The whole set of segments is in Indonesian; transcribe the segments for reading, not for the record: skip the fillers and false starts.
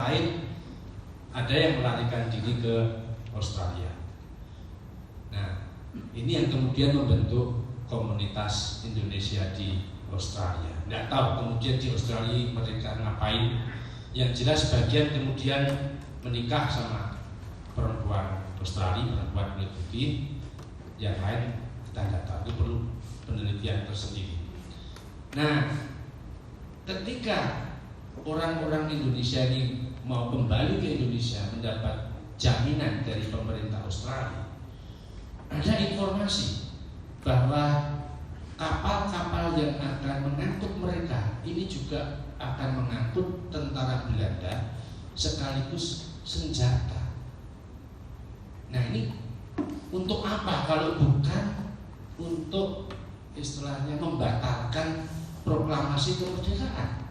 lain ada yang melarikan diri ke Australia. Nah, ini yang kemudian membentuk komunitas Indonesia di Australia. Nggak tahu kemudian di Australia mereka ngapain. Yang jelas sebagian kemudian menikah sama perempuan Australia, perempuan kulit putih. Yang lain kita nggak tahu, itu perlu penelitian tersendiri. Nah, ketika orang-orang Indonesia ini mau kembali ke Indonesia mendapat jaminan dari pemerintah Australia, ada informasi bahwa kapal-kapal yang akan mengangkut mereka ini juga akan mengangkut tentara Belanda sekaligus senjata. Nah, ini untuk apa kalau bukan untuk istilahnya membatalkan proklamasi kemerdekaan?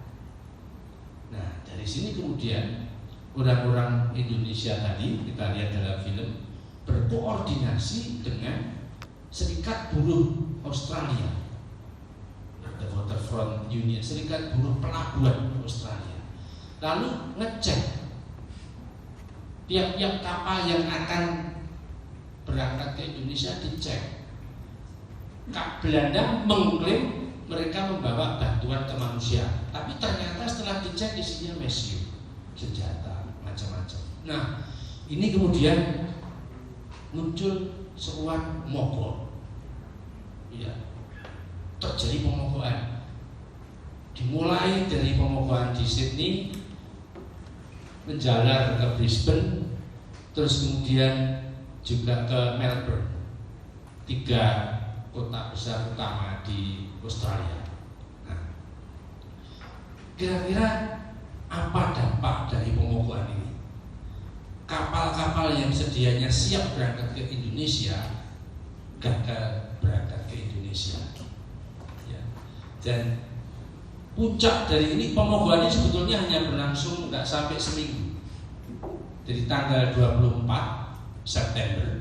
Nah, dari sini kemudian orang-orang Indonesia tadi kita lihat dalam film berkoordinasi dengan Serikat Buruh Australia, The Waterfront Union, Serikat Buruh Pelabuhan Australia. Lalu ngecek tiap-tiap kapal yang akan berangkat ke Indonesia, dicek. Belanda mengklaim mereka membawa bantuan kemanusiaan, tapi ternyata setelah dicek isinya mesiu, senjata, macam-macam. Nah, ini kemudian muncul seruan mogok. Ya, terjadi pemogokan. Dimulai dari pemogokan di Sydney, menjalar ke Brisbane, terus kemudian juga ke Melbourne, 3 kota besar utama di Australia. Nah, kira-kira apa dampak dari pemogokan ini? Kapal-kapal yang sedianya siap berangkat ke Indonesia gagal berangkat ke Indonesia. Ya. Dan puncak dari ini, pemogokan ini sebetulnya hanya berlangsung nggak sampai seminggu. Dari tanggal 24 September,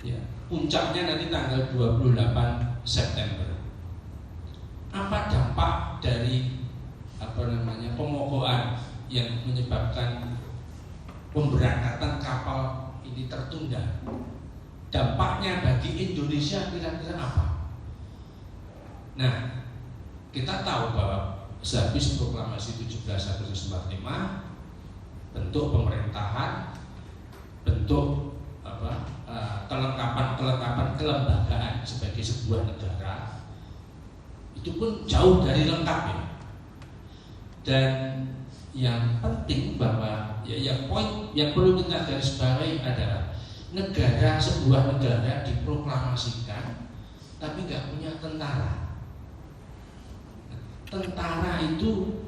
ya, puncaknya nanti tanggal 28 September. Apa dampak dari pemogokan yang menyebabkan pemberangkatan kapal ini tertunda? Dampaknya bagi Indonesia kira-kira apa? Nah, kita tahu bahwa sehabis proklamasi 17 Agustus 45, bentuk pemerintahan, bentuk kelengkapan kelembagaan sebagai sebuah negara itu pun jauh dari lengkap, ya. Dan yang penting bahwa yang poin yang perlu kita garis bawahi adalah sebuah negara diproklamasikan tapi nggak punya tentara. Tentara itu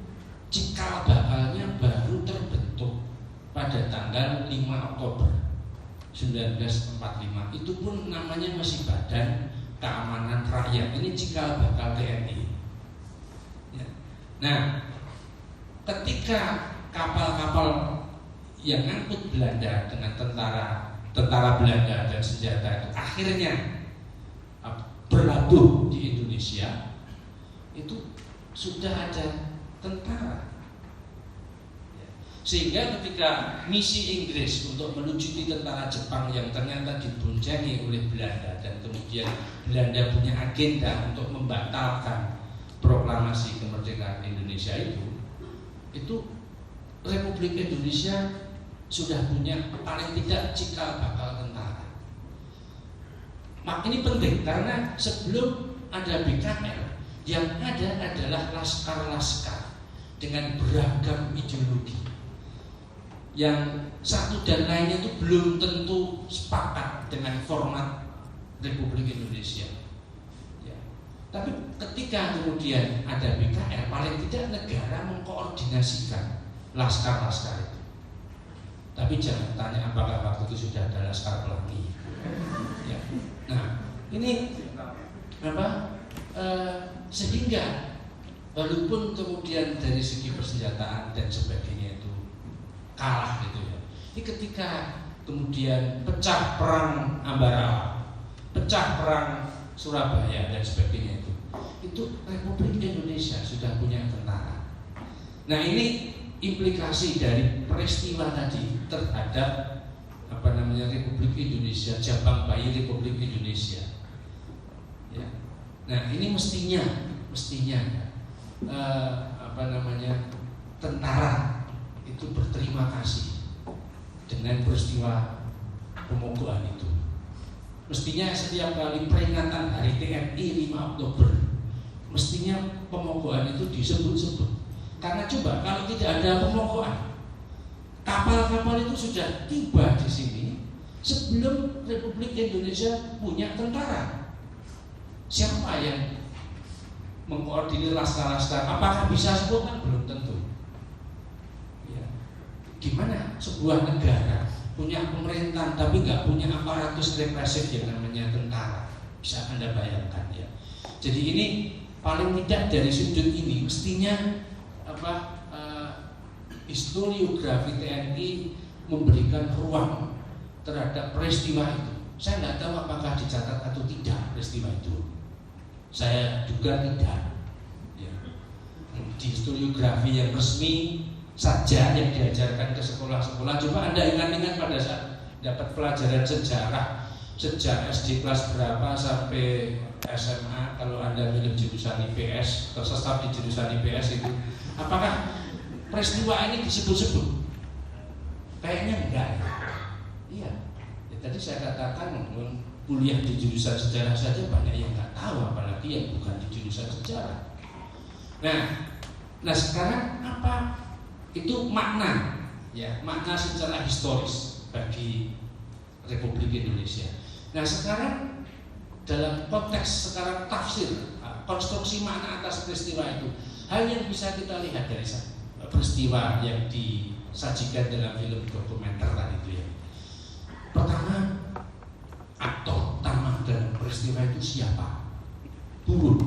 cikal bakalnya baru terbentuk pada tanggal 5 Oktober 1945. Itu pun namanya masih Badan Keamanan Rakyat. Ini cikal bakal TNI. Ya. Nah, ketika kapal-kapal yang ngangkut Belanda dengan tentara Belanda dan senjata itu akhirnya berlabuh di Indonesia, itu sudah ada tentara. Sehingga ketika misi Inggris untuk melucuti tentara Jepang yang ternyata diboncengi oleh Belanda, dan kemudian Belanda punya agenda untuk membatalkan proklamasi kemerdekaan Indonesia itu Republik Indonesia sudah punya paling tidak cikal bakal tentara. Ini penting karena sebelum ada BKR, yang ada adalah laskar-laskar dengan beragam ideologi, yang satu dan lainnya itu belum tentu sepakat dengan format Republik Indonesia. Ya. Tapi ketika kemudian ada BKR, paling tidak negara mengkoordinasikan laskar-laskar itu. Tapi jangan tanya apakah waktu itu sudah ada laskar pelangi. Ya. Nah, ini sehingga walaupun kemudian dari segi persenjataan dan sebagainya itu kalah gitu ya. Ini ketika kemudian pecah perang Ambarawa, pecah perang Surabaya dan sebagainya itu Republik Indonesia sudah punya tentara. Nah, ini implikasi dari peristiwa tadi terhadap Republik Indonesia, Jabang Bayi Republik Indonesia. Ya. Nah ini mestinya tentara itu berterima kasih dengan peristiwa pemogokan itu. Mestinya setiap kali peringatan Hari TNI 5 Oktober, mestinya pemogokan itu disebut-sebut. Karena coba kalau tidak ada pemogokan, kapal-kapal itu sudah tiba di sini sebelum Republik Indonesia punya tentara. Siapa yang mengkoordinir laskar-laskar? Apakah bisa semua? Kan belum tentu. Ya. Gimana sebuah negara punya pemerintahan tapi nggak punya aparatus represif yang namanya tentara? Bisa Anda bayangkan ya. Jadi ini paling tidak dari sudut ini mestinya historiografi TNI memberikan ruang terhadap peristiwa itu. Saya nggak tahu apakah dicatat atau tidak peristiwa itu. Saya juga tidak. Ya. Di historiografi yang resmi saja yang diajarkan ke sekolah-sekolah. Coba Anda ingat-ingat pada saat dapat pelajaran sejarah sejak SD kelas berapa sampai SMA. Kalau Anda milih jurusan IPS, tersesat di jurusan IPS itu, apakah peristiwa ini disebut-sebut? Kayaknya enggak. Iya. Ya, tadi saya katakan kuliah di jurusan sejarah saja banyak yang nggak tahu, apalagi yang bukan di jurusan sejarah. Nah sekarang apa itu makna? Ya, makna secara historis bagi Republik Indonesia. Nah sekarang dalam konteks sekarang tafsir, konstruksi makna atas peristiwa itu, hal yang bisa kita lihat dari peristiwa yang disajikan dalam film dokumenter tadi itu ya. Pertama, aktor utama dalam peristiwa itu siapa? Buruh.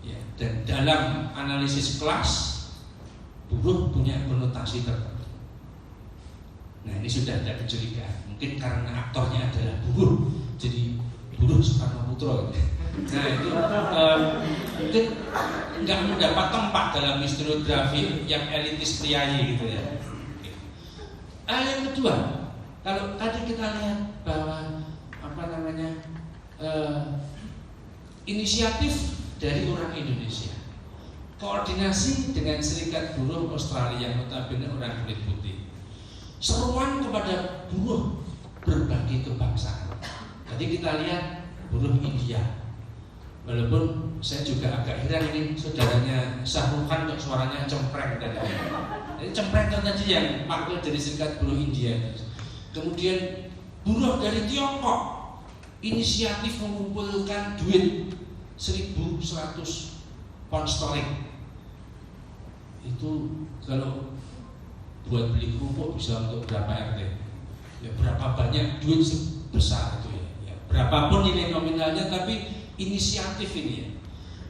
Ya, dan dalam analisis kelas, buruh punya konotasi tertentu. Nah ini sudah ada kecurigaan. Mungkin karena aktornya adalah buruh, jadi buruh Soekarno Putro. Nah itu mungkin nggak mendapat tempat dalam historiografi yang elitis priayi gitu ya. Yang kedua, kalau tadi kita lihat bahwa inisiatif dari orang Indonesia, koordinasi dengan Serikat Buruh Australia, notabene orang kulit putih, seruan kepada buruh berbagai kebangsaan. Tadi kita lihat buruh India. Walaupun saya juga agak heran ini saudaranya Syahrul Khan kok suaranya cempreng tadi. Jadi cempreng tadi yang wakil dari Serikat Buruh India. Kemudian buruh dari Tiongkok inisiatif mengumpulkan duit 1.100 pound sterling. Itu kalau buat beli kerupuk bisa untuk berapa RT? Ya berapa banyak duit sebesar itu ya. Berapapun nilai nominalnya, tapi inisiatif ini ya.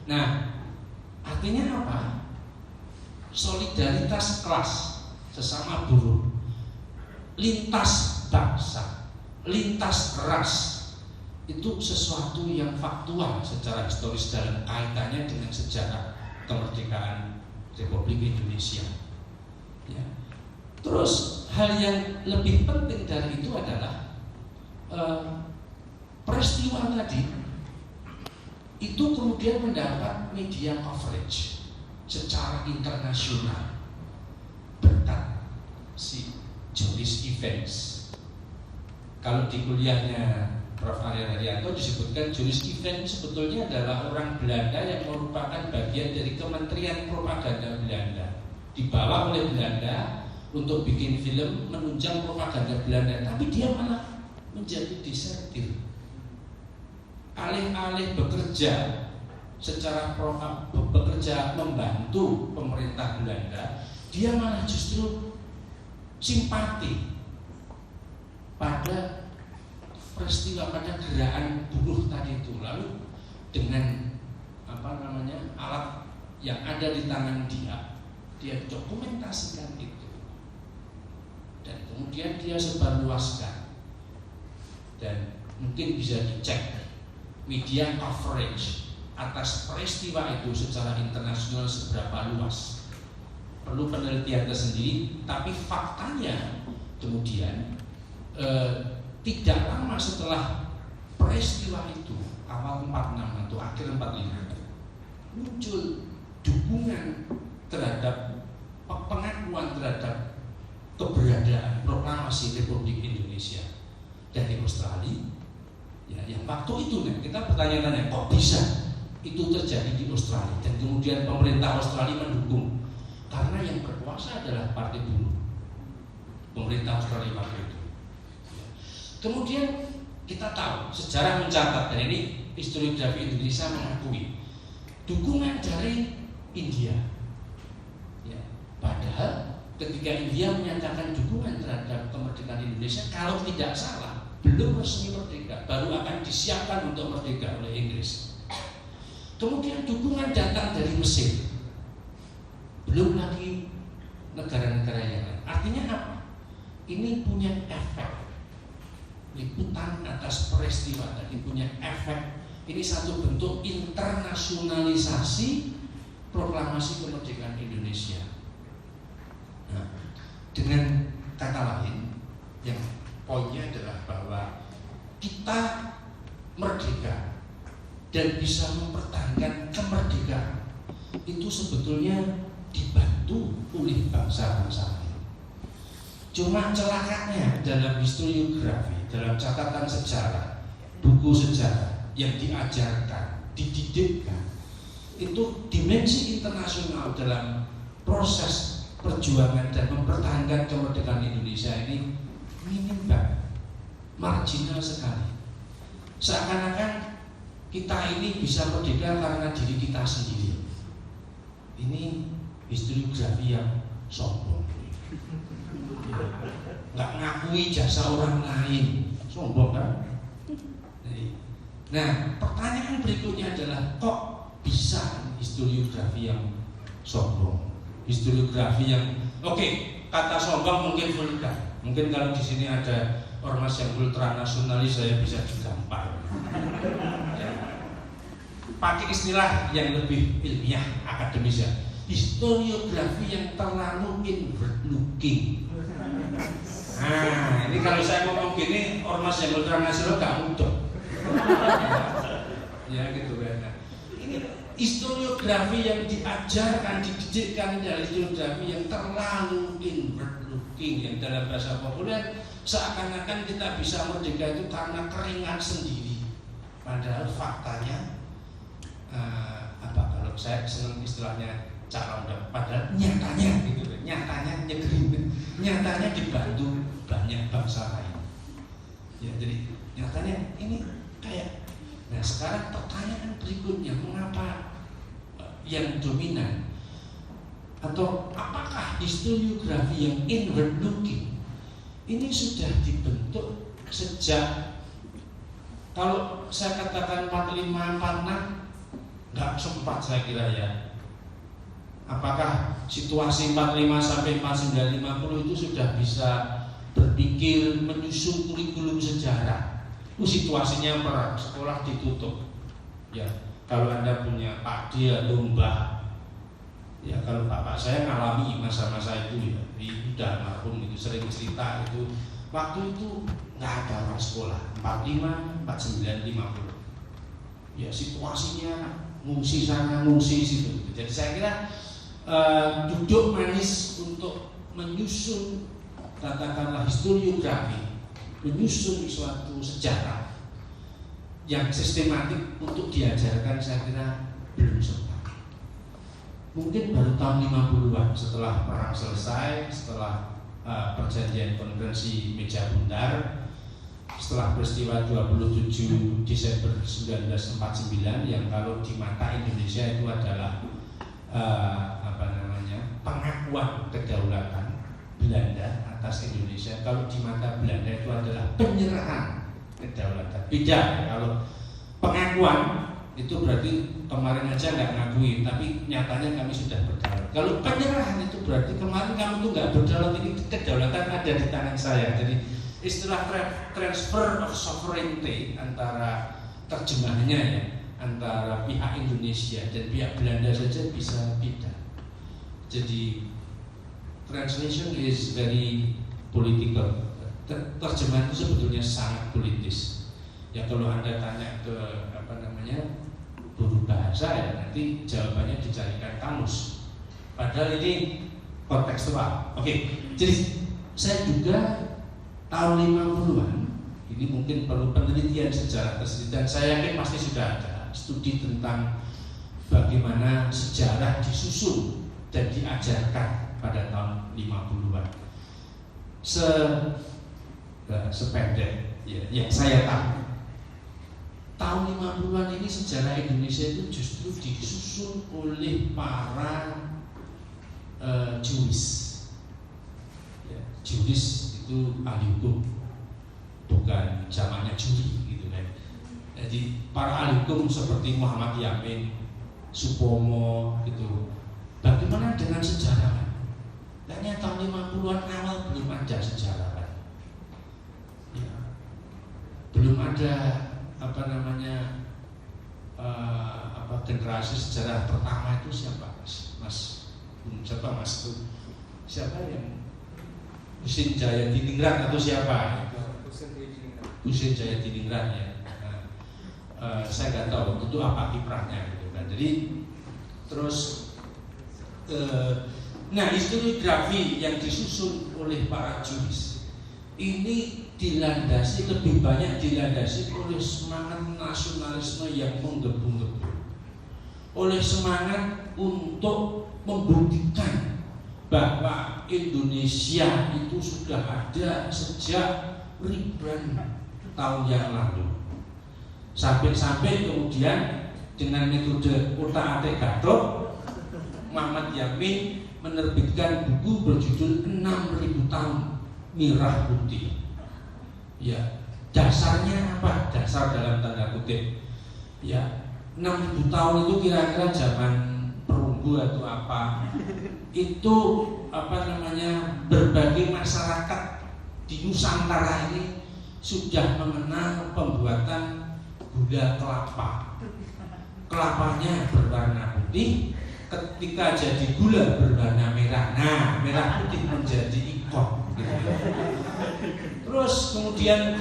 Nah, artinya apa? Solidaritas kelas sesama buruh, lintas bangsa, lintas ras, itu sesuatu yang faktual secara historis dalam kaitannya dengan sejarah kemerdekaan Republik Indonesia. Ya. Terus hal yang lebih penting dari itu adalah peristiwa tadi itu kemudian mendapat media coverage secara internasional berkat si Joris Events. Kalau di kuliahnya Prof. Arya Haryanto disebutkan Joris Events sebetulnya adalah orang Belanda yang merupakan bagian dari Kementerian Propaganda Belanda, dibawa oleh Belanda untuk bikin film menunjang propaganda Belanda, tapi dia malah menjadi desertir. Alih-alih bekerja secara bekerja membantu pemerintah Belanda, dia malah justru simpati pada peristiwa, pada gerakan buruh tadi itu. Lalu dengan alat yang ada di tangan dia dokumentasikan itu, dan kemudian dia sebarluaskan, dan mungkin bisa dicek media coverage atas peristiwa itu secara internasional seberapa luas. perlu penelitian tersendiri. Tapi faktanya kemudian tidak lama setelah peristiwa itu, awal 46 atau akhir 45, muncul dukungan terhadap pengakuan terhadap keberadaan proklamasi Republik Indonesia dari Australia. Ya, yang waktu itu kita bertanya-tanya kok bisa itu terjadi di Australia, dan kemudian pemerintah Australia mendukung karena yang berkuasa adalah Partai Buruh, pemerintah Australia waktu itu. Kemudian kita tahu sejarah mencatat, dan ini historiografi Indonesia mengakui dukungan dari India. Ya, padahal ketika India menyatakan dukungan terhadap kemerdekaan Indonesia, kalau tidak salah belum resmi merdeka, baru akan disiapkan untuk merdeka oleh Inggris. Kemudian dukungan datang dari Mesir, belum lagi negara-negara yang lain. Artinya apa? Ini punya efek. Liputan atas peristiwa tadi punya efek. Ini satu bentuk internasionalisasi proklamasi kemerdekaan Indonesia. Nah, dengan kata lain, yang poinnya adalah bahwa kita merdeka dan bisa mempertahankan kemerdekaan itu sebetulnya dibantu oleh bangsa-bangsa lain. Cuma celakanya dalam historiografi, dalam catatan sejarah, buku sejarah yang diajarkan, dididikkan, itu dimensi internasional dalam proses perjuangan dan mempertahankan kemerdekaan Indonesia ini minim banget, marginal sekali. Seakan-akan kita ini bisa merdeka karena diri kita sendiri. Ini historiografi yang sombong, nggak ngakui jasa orang lain, sombong kan? Nah, pertanyaan berikutnya adalah kok bisa historiografi yang sombong, historiografi yang kata sombong mungkin vulgar, mungkin kalau di sini ada ormas yang ultranasionalis saya bisa digampar. Pakai istilah yang lebih ilmiah, akademis ya, historiografi yang terlalu inward looking. Nah, ini kalau saya ngomong gini, ormas yang ultranasional gak mudah. Ya gitu kan. Nah, ini historiografi yang diajarkan, dididikkan dari historiografi yang terlalu inward looking, yang dalam bahasa populer seakan-akan kita bisa merdeka itu karena keringat sendiri. Padahal faktanya kalau saya senang istilahnya cara udah, padahal nyatanya gitu, nyatanya nyatanya dibantu banyak bangsa lain. Ya, jadi nyatanya ini kayak. Nah, sekarang pertanyaan berikutnya, mengapa yang dominan atau apakah historiografi yang inward looking ini sudah dibentuk sejak, kalau saya katakan 45, 46 nggak sempat saya kira ya. Apakah situasi 45 sampai 49, 50 itu sudah bisa berpikir menyusun kurikulum sejarah? Situasinya perang, sekolah ditutup. Ya, kalau Anda punya pakde atau mbah, ya kalau bapak saya ngalami masa-masa itu ya, udah almarhum itu sering cerita itu waktu itu nggak ada orang sekolah, 45, 49, 50. Ya situasinya ngungsi sana, ngungsi situ. Jadi saya kira duduk manis untuk menyusun katakanlah historiografi, menyusun suatu sejarah yang sistematik untuk diajarkan, saya kira belum sempat. Mungkin baru tahun 50-an setelah perang selesai, setelah perjanjian konferensi Meja Bundar, setelah peristiwa 27 Desember 1949 yang kalau di mata Indonesia itu adalah pengakuan kedaulatan Belanda atas Indonesia. Kalau di mata Belanda itu adalah penyerahan kedaulatan. Beda, kalau pengakuan itu berarti kemarin aja nggak ngakui, tapi nyatanya kami sudah berdaulat. Kalau penyerahan itu berarti kemarin kamu tuh nggak berdaulat, ini kedaulatan ada di tangan saya. Jadi istilah transfer of sovereignty antara terjemahannya ya, antara pihak Indonesia dan pihak Belanda saja bisa beda. Jadi translation is very political. Terjemahan itu sebetulnya sangat politis. Ya kalau Anda tanya ke guru bahasa ya nanti jawabannya dicarikan kamus. Padahal ini kontekstual. Oke, jadi saya juga tahun 50-an ini mungkin perlu penelitian sejarah tersendiri dan saya yakin pasti sudah ada studi tentang bagaimana sejarah disusun dan diajarkan pada tahun 50-an. Sependek ya, yang saya tahu tahun 50-an ini sejarah Indonesia itu justru disusun oleh para Jewish. Ya, Jewish itu ahli hukum, bukan zamannya juri gitu kan. Jadi para ahli hukum seperti Muhammad Yamin, Supomo gitu. Bagaimana dengan sejarawan? Kayaknya tahun 50-an awal belum ada sejarawan. Ya, belum ada generasi sejarah pertama itu siapa mas itu siapa yang Husin Jayadiningrat atau siapa? Husin Jayadiningrat ya. Saya nggak tahu itu apa kiprahnya gitu kan. Jadi terus historiografi yang disusun oleh para Jewish ini lebih banyak dilandasi oleh semangat nasionalisme yang menggebu-gebu, oleh semangat untuk membuktikan bahwa Indonesia itu sudah ada sejak ribuan tahun yang lalu. Sampai kemudian dengan metode otak-atik Gatot, Muhammad Yamin menerbitkan buku berjudul 6.000 tahun Merah Putih. Ya, dasarnya apa? Dasar dalam tanda kutip. Ya, 6.000 tahun itu kira-kira zaman perunggu atau apa? Itu berbagai masyarakat di Nusantara ini sudah mengenal pembuatan gula kelapa. Kelapanya berwarna putih, ketika jadi gula berwarna merah. Nah, merah putih menjadi ikon. Gitu. Terus kemudian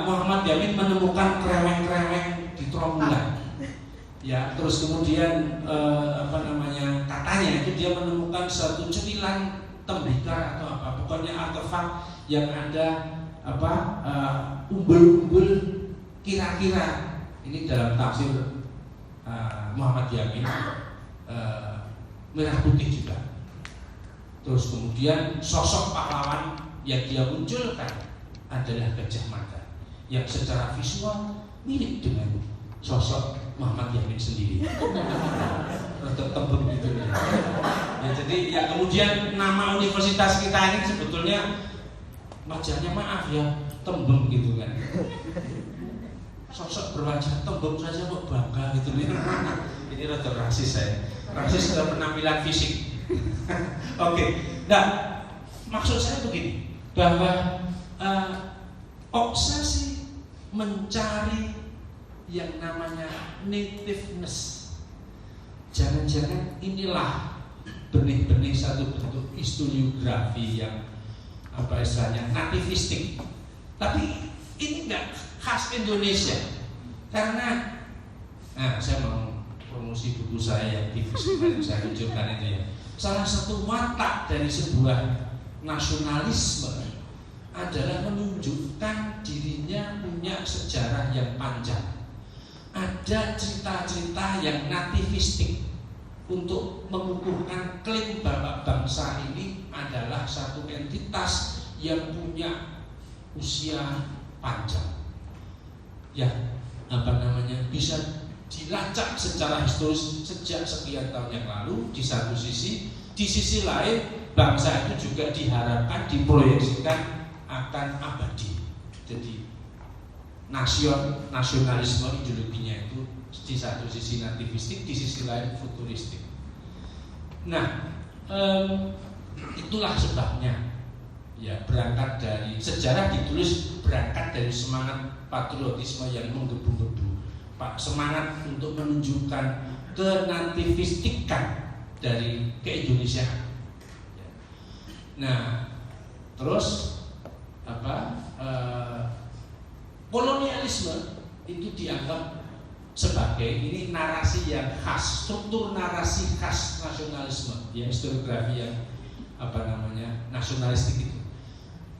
Muhammad Yamin menemukan kreweng-kreweng di Trombulan. Ya, terus kemudian katanya itu dia menemukan satu cemilan tembikar atau apa, pokoknya artefak yang ada umbul-umbul kira-kira. Ini dalam tafsir Muhammad Yamin merah putih juga. Terus kemudian sosok pahlawan yang dia munculkan adalah Gajah Mada yang secara visual mirip dengan sosok Muhammad Yamin sendiri. Tembem gitu ya. Jadi ya kemudian nama universitas kita ini sebetulnya wajahnya maaf ya tembem gitu kan. Sosok berwajah tembem saja kok bangga gitu. Ini rada rasis saya. Rasis dalam penampilan fisik. Oke. Nah, maksud saya begini, bahwa obsesi mencari yang namanya nativeness, jangan-jangan inilah benih-benih satu bentuk historiografi yang istilahnya nativistik. Tapi ini enggak khas Indonesia, karena saya mau promosi buku saya yang tipis yang saya tunjukkan itu ya. Salah satu watak dari sebuah nasionalisme adalah menunjukkan dirinya punya sejarah yang panjang. Ada cerita-cerita yang nativistik untuk mengukuhkan klaim bahwa bangsa ini adalah satu entitas yang punya usia panjang. Ya, bisa dilacak secara historis sejak sekian tahun yang lalu di satu sisi. Di sisi lain bangsa itu juga diharapkan diproyeksikan akan abadi. Jadi nasionalisme ideologinya itu di satu sisi nativistik, di sisi lain futuristik. Nah, itulah sebabnya ya berangkat dari sejarah ditulis berangkat dari semangat patriotisme yang menggebu-gebu, semangat untuk menunjukkan kenativistikan dari keindonesiaan. Nah, terus kolonialisme itu dianggap sebagai ini narasi yang khas, struktur narasi khas nasionalisme, ya historiografi yang nasionalistik itu.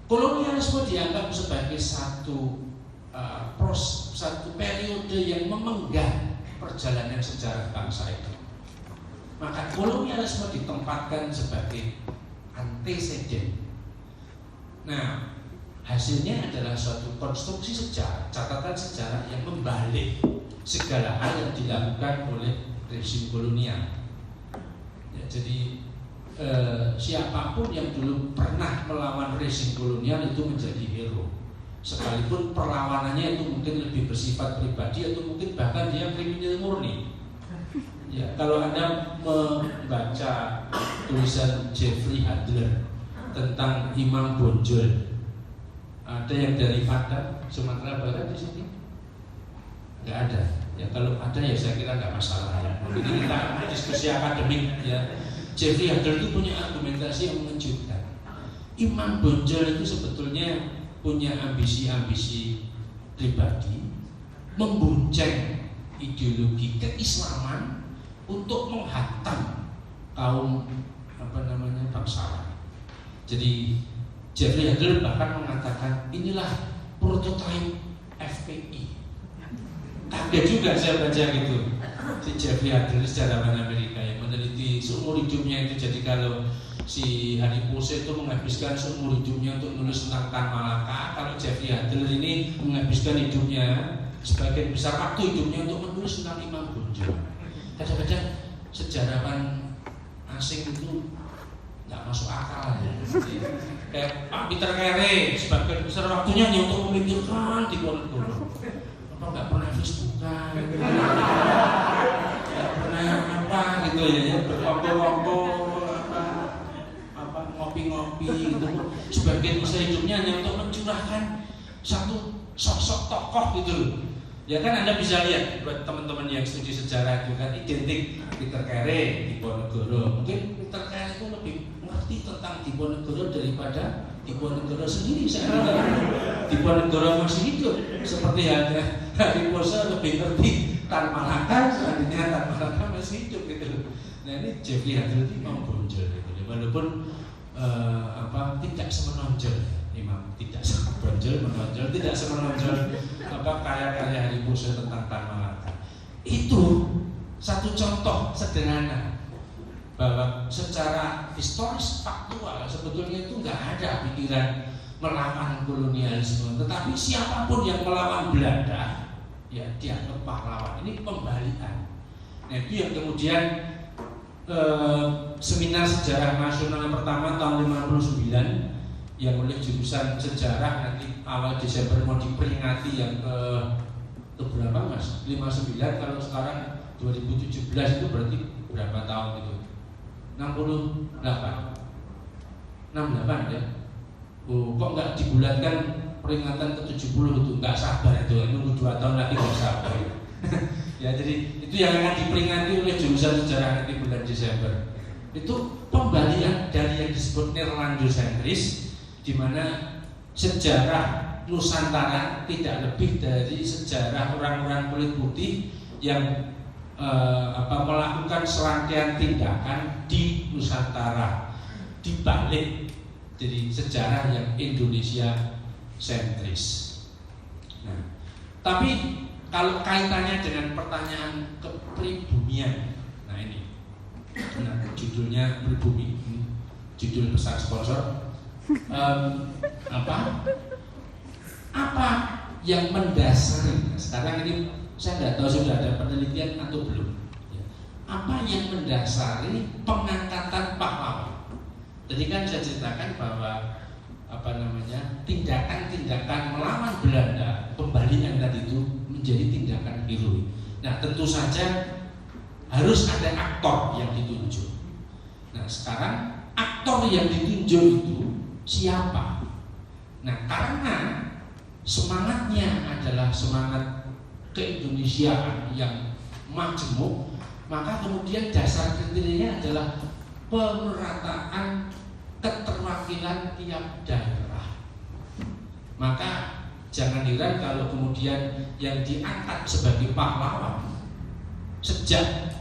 Kolonialisme dianggap sebagai satu periode yang memegang perjalanan sejarah bangsa itu. Maka kolonialisme ditempatkan sebagai anteseden. Nah, hasilnya adalah suatu konstruksi sejarah, catatan sejarah yang membalik segala hal yang dilakukan oleh rezim kolonial. Ya, jadi siapapun yang dulu pernah melawan rezim kolonial itu menjadi hero, sekalipun perlawanannya itu mungkin lebih bersifat pribadi atau mungkin bahkan dia kriminal murni. Ya, kalau Anda membaca tulisan Jeffrey Adler tentang Imam Bonjol, ada yang dari Padang, Sumatera Barat di sini? Nggak ada. Ya kalau ada ya saya kira nggak masalah ya. Ini kita diskusi akademik ya. Jeffrey Adler itu punya argumentasi yang mengejutkan. Imam Bonjol itu sebetulnya punya ambisi-ambisi pribadi, membonceng ideologi keislaman untuk menghantam kaum bangsawan. Jadi Jeffrey Adler bahkan mengatakan inilah prototipe FPI. Kaget juga saya baca gitu. Si Jeffrey Adler, sejarawan Amerika yang meneliti seumur hidupnya itu. Jadi kalau si Hari Pose itu menghabiskan seumur hidupnya untuk menulis tentang Tan Malaka, kalau Jeffrey Adler ini menghabiskan hidupnya, sebagian besar waktu hidupnya untuk menulis tentang Imam Bonjol. Kadang-kadang sejarawan asing itu nggak masuk akal ya. Kayak Pak Peter Carey, sebagian besar waktunya hanya untuk memikirkan di Diponegoro. Apa nggak pernah Facebookan, nggak pernah gitu ya, berkumpul-kumpul ngopi-ngopi gitu. Sebagian besar hidupnya hanya untuk mencurahkan satu sosok tokoh gitu loh. Ya kan Anda bisa lihat buat teman-teman yang studi sejarah itu kan identik Peter Carey, Diponegoro. Mungkin Peter Carey itu lebih ngerti tentang Diponegoro daripada Diponegoro sendiri. Saya kira Diponegoro masih hidup, seperti halnya Hari Pose lebih ngerti Tan Malaka, seandainya Tan Malaka masih hidup gitu. Nah ini Jeffrey Adler itu Imam Bonjol gitu. Walaupun tidak semenonjol Imam, tidak semenonjol, tidak semenonjol karya-karya Hari Pose tentang Tan Malaka. Itu satu contoh sederhana bahwa secara historis faktual sebetulnya itu nggak ada pikiran melawan kolonialisme, tetapi siapapun yang melawan Belanda ya dianggap pahlawan. Ini pembalikan. Nah itu yang kemudian seminar sejarah nasional yang pertama tahun 59 yang oleh jurusan sejarah nanti awal Desember mau diperingati yang ke berapa mas? 59, kalau sekarang 2017 itu berarti berapa tahun itu? 68 ya. Kok nggak dibulatkan peringatan ke-70 itu? Nggak sabar itu, nunggu 2 tahun lagi nggak sabar. Ya jadi itu yang akan diperingati oleh jurusan sejarah nanti bulan Desember. Itu pembalian dari yang disebut Neerlandosentris, di mana sejarah Nusantara tidak lebih dari sejarah orang-orang kulit putih yang melakukan serangkaian tindakan di Nusantara, dibalik jadi sejarah yang Indonesia sentris. Nah, tapi kalau kaitannya dengan pertanyaan kepribumian, nah ini, judulnya pribumi, judul besar sponsor. Apa yang mendasari? Sekarang ini saya nggak tahu sudah ada penelitian atau belum. Apa yang mendasari pengangkatan pahlawan? Tadi kan saya ceritakan bahwa tindakan-tindakan melawan Belanda, pembalian tadi itu menjadi tindakan heroik. Nah tentu saja harus ada aktor yang ditunjuk. Nah sekarang aktor yang ditunjuk itu siapa? Nah karena semangatnya adalah semangat keindonesiaan yang majemuk, Maka kemudian dasar kriterianya adalah pemerataan keterwakilan tiap daerah. Maka jangan heran kalau kemudian yang diangkat sebagai pahlawan sejak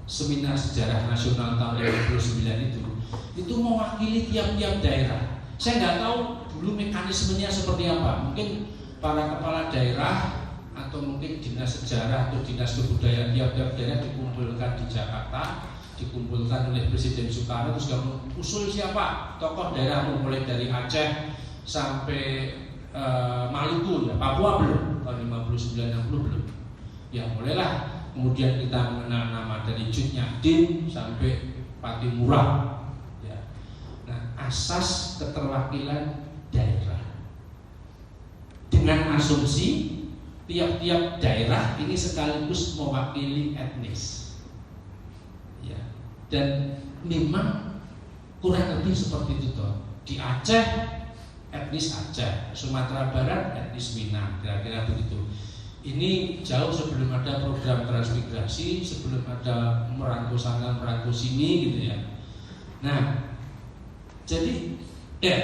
seminar sejarah nasional tahun 2009 itu mewakili tiap-tiap daerah. Saya nggak tahu dulu mekanismenya seperti apa. Mungkin para kepala daerah atau mungkin dinas sejarah atau dinas kebudayaan tiap-tiap daerah dikumpulkan di Jakarta, dikumpulkan oleh Presiden Soekarno, terus kamu usul siapa tokoh daerah, mulai dari Aceh sampai Maluku, ya Papua belum, tahun 59-60 belum. Ya mulailah kemudian kita mengenal nama dari Cut Nyak sampai Patimura. Ya. Nah, asas keterwakilan daerah dengan asumsi tiap-tiap daerah ini sekaligus mewakili etnis. Ya. Dan memang kurang lebih seperti itu toh. Di Aceh etnis Aceh, Sumatera Barat etnis Minang, kira-kira begitu. Ini jauh sebelum ada program transmigrasi, sebelum ada merantau sana merantau sini gitu ya. Nah, jadi ya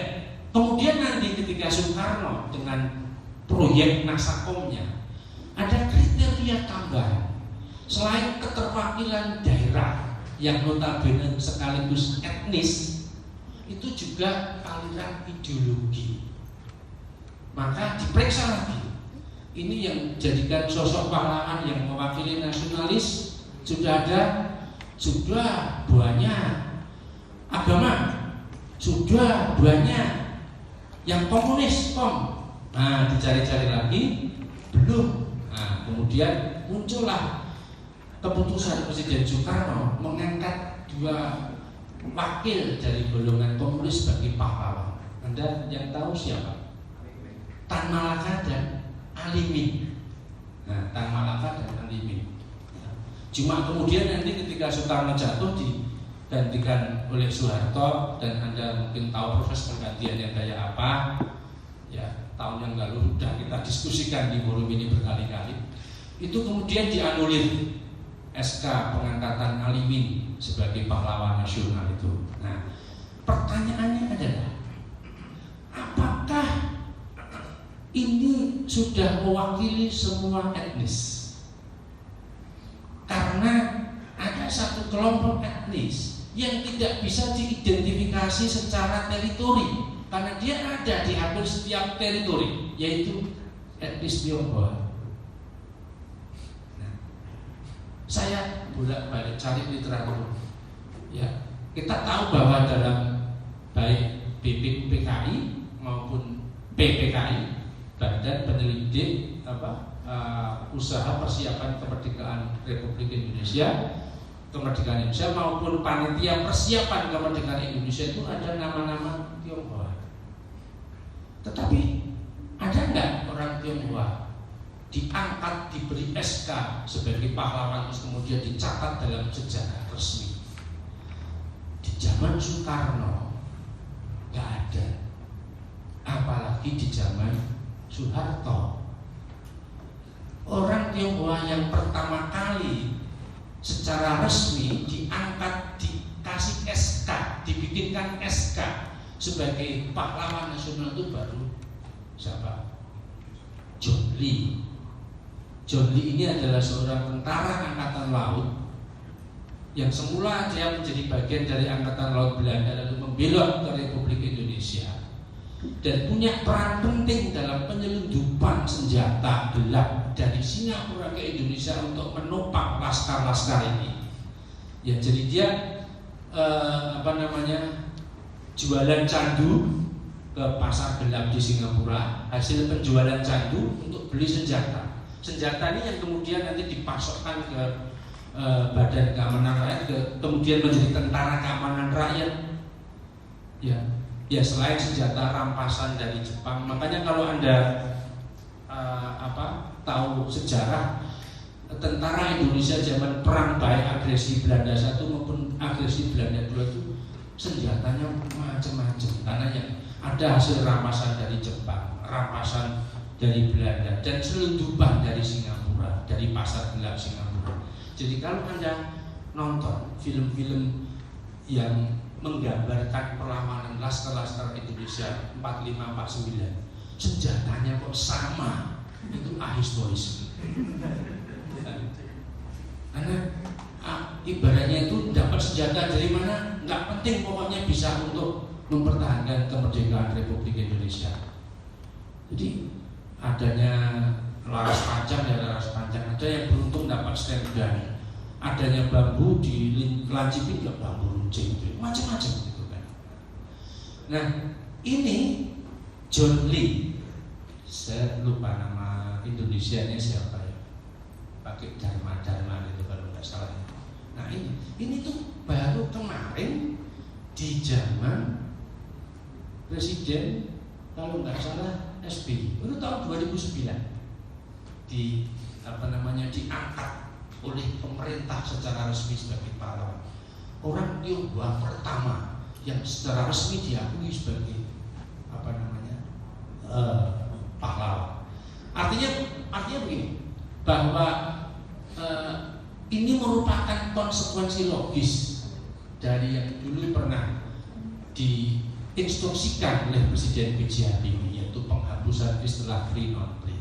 kemudian nanti ketika Soekarno dengan proyek Nasakomnya ada kriteria tambahan selain keterwakilan daerah yang notabene sekaligus etnis, itu juga aliran ideologi. Maka diperiksa lagi. Ini yang jadikan sosok pahlawan yang mewakili nasionalis sudah ada, sudah banyak agama, sudah banyak yang komunis Nah dicari-cari lagi belum. Nah kemudian muncullah keputusan Presiden Soekarno mengangkat 2 wakil dari golongan komunis sebagai pahlawan. Anda yang tahu siapa? Tan Malaka dan Alimin. Nah, Tan Malaka dan Alimin. Cuma kemudian nanti ketika Soekarno jatuh digantikan oleh Soeharto, dan Anda mungkin tahu proses penggantiannya kayak apa. Ya, tahun yang lalu sudah kita diskusikan di forum ini berkali-kali. Itu kemudian dianulir SK pengangkatan Alimin sebagai pahlawan nasional itu. Nah, pertanyaannya adalah apakah ini sudah mewakili semua etnis? Karena ada satu kelompok etnis yang tidak bisa diidentifikasi secara teritori, karena dia ada di hampir setiap teritori, yaitu etnis Tionghoa. Saya bolak-balik cari literatur. Ya, kita tahu bahwa dalam baik BPUPKI maupun PPKI, Badan Penyelidik Usaha Persiapan Kemerdekaan Republik Indonesia, Kemerdekaan Indonesia maupun Panitia Persiapan Kemerdekaan Indonesia itu ada nama-nama Tionghoa. Tetapi ada nggak orang Tionghoa diangkat, diberi SK sebagai pahlawan, terus kemudian dicatat dalam sejarah resmi? Di zaman Soekarno nggak ada, apalagi di zaman Soeharto. Orang Tionghoa yang pertama kali secara resmi diangkat, dikasih SK, dibikinkan SK sebagai pahlawan nasional itu baru siapa? John Lee. John Lee ini adalah seorang tentara angkatan laut yang semula dia menjadi bagian dari angkatan laut Belanda lalu membelot ke Republik Indonesia dan punya peran penting dalam penyelundupan senjata gelap dari Singapura ke Indonesia untuk menopang laskar-laskar ini. Ya, jadi dia jualan candu ke pasar gelap di Singapura, hasil penjualan candu untuk beli senjata. Senjata ini yang kemudian nanti dipasokkan ke Badan Keamanan Rakyat, kemudian menjadi Tentara Keamanan Rakyat. Ya selain senjata rampasan dari Jepang. Makanya kalau Anda tahu sejarah tentara Indonesia zaman perang baik agresi Belanda 1 maupun agresi Belanda 2 itu senjatanya macam-macam, karena yang ada hasil rampasan dari Jepang, rampasan dari Belanda, dan selundupan dari Singapura, dari pasar gelap Singapura. Jadi kalau Anda nonton film-film yang menggambarkan perlawanan laskar-laskar Indonesia 45-49, senjatanya kok sama, itu ahistoris. Karena ibaratnya itu dapat senjata dari mana nggak penting, pokoknya bisa untuk mempertahankan kemerdekaan Republik Indonesia. Jadi adanya laras panjang dan laras panjang, ada yang beruntung dapat stand gun, adanya bambu dilancipin ke bambu runcing, macam-macam gitu kan. Nah ini John Lee, saya lupa nama Indonesianya siapa ya, pakai Dharma itu kalau nggak salah. Nah ini tuh baru kemarin di zaman Presiden kalau nggak salah SBY, itu tahun 2009 diangkat oleh pemerintah secara resmi sebagai pahlawan. Orang Tionghoa pertama yang secara resmi diakui sebagai pahlawan. Artinya begini, bahwa ini merupakan konsekuensi logis dari yang dulu pernah diinstruksikan oleh Presiden B.J. Habibie, yaitu penghapusan istilah free non free.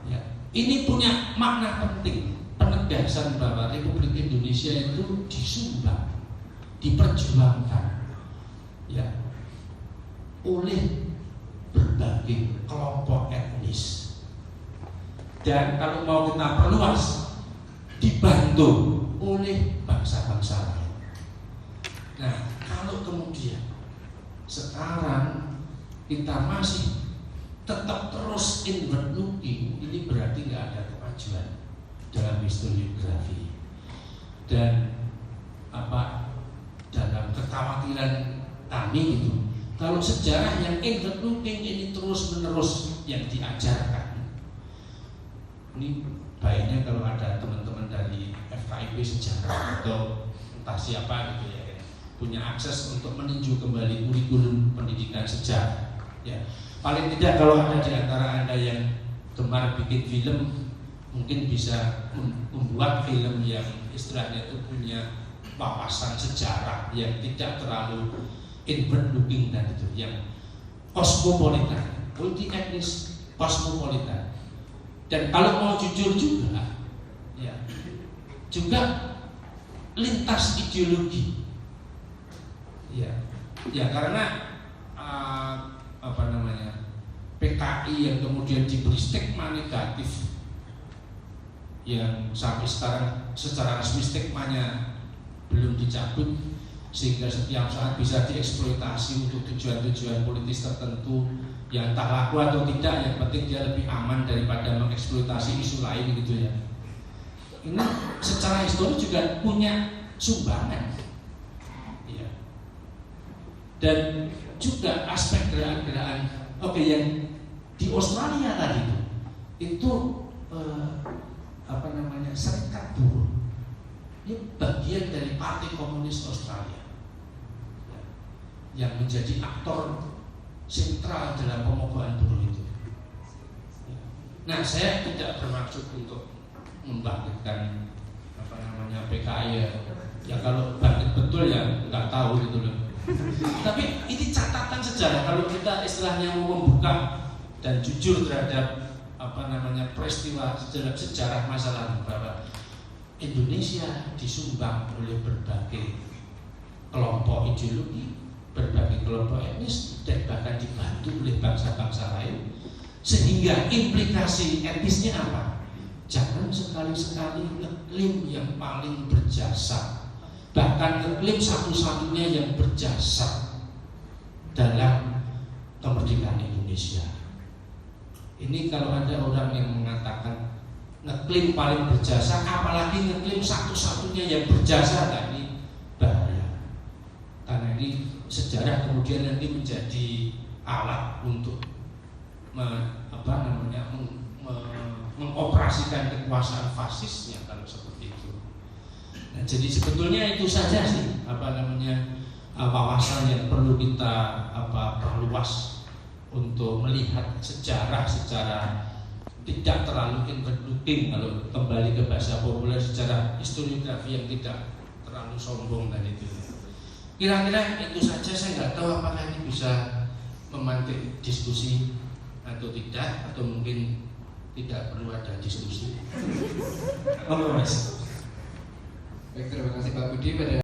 Ya, ini punya makna penting, penegasan bahwa Republik Indonesia itu disumbang, diperjuangkan, ya, oleh berbagai kelompok etnis. Dan kalau mau kita perluas, dibantu oleh bangsa-bangsa lain. Nah, kalau kemudian sekarang kita masih tetap terus inward looking, ini berarti nggak ada kemajuan dalam historiografi. Dan dalam kekhawatiran kami gitu, kalau sejarah yang inward looking ini terus menerus yang diajarkan, ini baiknya kalau ada teman-teman dari FKIP sejarah atau entah siapa gitu ya, punya akses untuk meninjau kembali kurikulum pendidikan sejarah. Ya, paling tidak kalau ada di antara Anda yang gemar bikin film, mungkin bisa membuat film yang istilahnya itu punya wawasan sejarah yang tidak terlalu inward looking dan itu, yang kosmopolitan, multi etnis, kosmopolitan. Dan kalau mau jujur juga, ya, juga lintas ideologi, ya karena PKI yang kemudian diberi stigma negatif, yang sampai sekarang secara resmi stigmanya belum dicabut, sehingga setiap saat bisa dieksploitasi untuk tujuan-tujuan politis tertentu, yang entah laku atau tidak, yang penting dia lebih aman daripada mengeksploitasi isu lain gitu ya. Ini secara historis juga punya sumbangan, ya. Dan juga aspek gerakan-gerakan yang di Australia tadi itu Serikat Buruh, ini bagian dari Partai Komunis Australia, ya, yang menjadi aktor sentral dalam pemogokan buruh itu. Nah, saya tidak bermaksud untuk membangkitkan PKI ya kalau bangkit betul ya nggak tahu gitu loh. Tapi ini catatan sejarah kalau kita istilahnya mau membuka dan jujur terhadap peristiwa sejarah masa lalu, bahwa Indonesia disumbang oleh berbagai kelompok ideologi, berbagai kelompok etnis, dan bahkan dibantu oleh bangsa-bangsa lain, sehingga implikasi etnisnya apa? Jangan sekali-sekali ngeklaim yang paling berjasa, bahkan ngeklaim satu-satunya yang berjasa dalam kemerdekaan Indonesia. Ini kalau ada orang yang mengatakan ngeklaim paling berjasa, apalagi ngeklaim satu-satunya yang berjasa, nah ini bahaya. Karena ini sejarah kemudian nanti menjadi alat untuk mengoperasikan kekuasaan fasisnya kalau seperti itu. Nah, jadi sebetulnya itu saja sih wawasan yang perlu kita perluas untuk melihat sejarah secara tidak terlalu inward looking kalau kembali ke bahasa populer secara historiografi yang tidak terlalu sombong tadi itu. Kira-kira itu saja, saya nggak tahu apakah ini bisa memantik diskusi atau tidak, atau mungkin tidak perlu ada diskusi. Baik, terima kasih Pak Budi pada